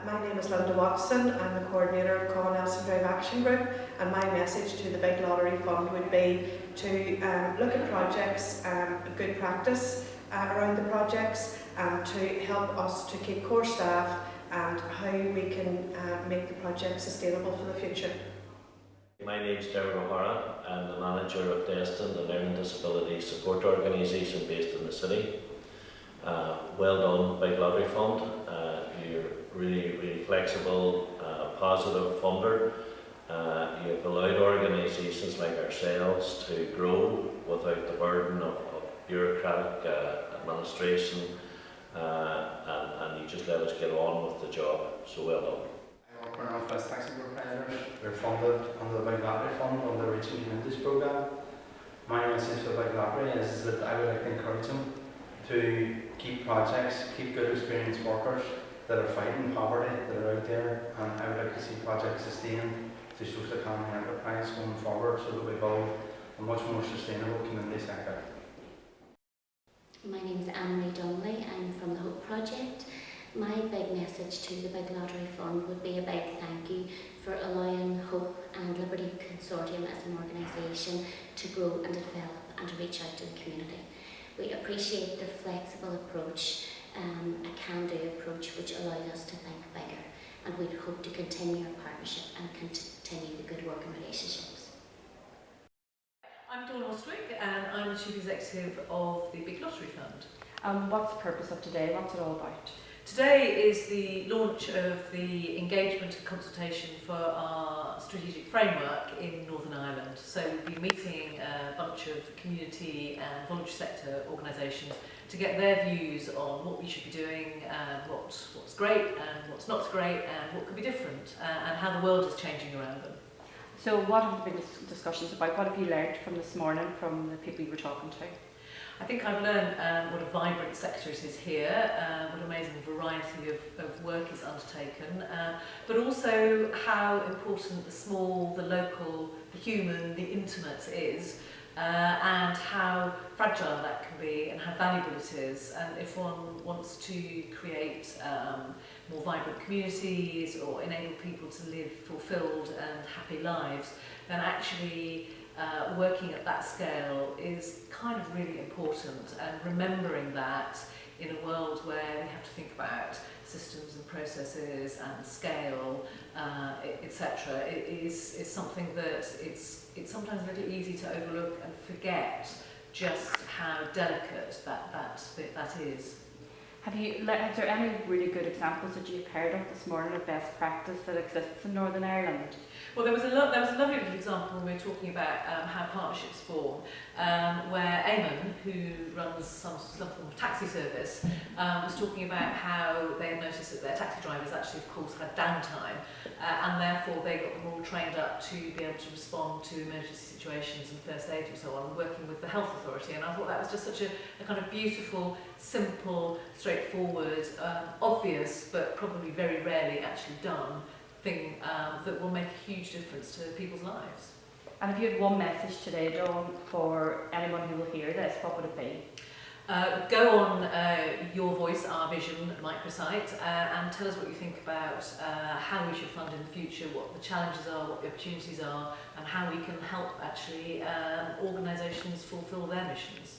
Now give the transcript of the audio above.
My name is Linda Watson. I'm the coordinator of Con Nelson Drive Action Group, and my message to the Big Lottery Fund would be to look at projects, good practice around the projects, to help us to keep core staff and how we can make the project sustainable for the future. My name is Dermot O'Hara. I'm the manager of Destin, the learning disability support organisation based in the city. Well done, Big Lottery Fund. You're really flexible, positive funder. You've allowed organisations like ourselves to grow without the burden of bureaucratic administration, and you just let us get on with the job. So well done. I work for North West Taxi Proprietors. We're funded under the Big Lottery Fund under the Reaching Communities programme. My message for the Big Lottery is that I would like to encourage them to keep projects, keep good experienced workers that are fighting poverty, that are out there, and I would like to see projects sustained to social economy enterprise going forward so that we build a much more sustainable community sector. My name is Anne-Marie Donnelly. I'm from the Hope Project. My big message to the Big Lottery Fund would be a big thank you for allowing Hope and Liberty Consortium as an organisation to grow and develop and to reach out to the community. We appreciate their flexible approach, a can-do approach which allows us to think bigger, and we hope to continue our partnership and continue the good working relationships. I'm Dawn Ostwick and I'm the Chief Executive of the Big Lottery Fund. What's the purpose of today? What's it all about? Today is the launch of the engagement and consultation for our strategic framework in Northern Ireland. So we'll be meeting a bunch of community and voluntary sector organisations to get their views on what we should be doing, what's great and what's not so great, and what could be different, and how the world is changing around them. So what have been discussions about? What have you learned from this morning from the people you were talking to? I think I've learned what a vibrant sector it is here, what an amazing variety of work is undertaken, but also how important the small, the local, the human, the intimate is, and how fragile that can be and how valuable it is. And if one wants to create more vibrant communities or enable people to live fulfilled and happy lives, then actually working at that scale is kind of really important, and remembering that in a world where we have to think about systems and processes and scale, etc., it is something that it's sometimes a little easy to overlook and forget just how delicate that is. Is there any really good examples that you've heard of this morning of best practice that exists in Northern Ireland? Well, there was a lovely little example when we were talking about how partnerships form, where Eamon, who runs some form of taxi service, was talking about how they had noticed that their taxi drivers actually, of course, had downtime, and therefore they got them all trained up to be able to respond to emergency situations and first aid and so on, working with the health authority. And I thought that was just such a kind of beautiful, simple, straightforward, obvious, but probably very rarely actually done thing that will make a huge difference to people's lives. And if you had one message today, Dawn, for anyone who will hear this, what would it be? Go on Your Voice, Our Vision microsite and tell us what you think about how we should fund in the future, what the challenges are, what the opportunities are, and how we can help actually organisations fulfil their missions.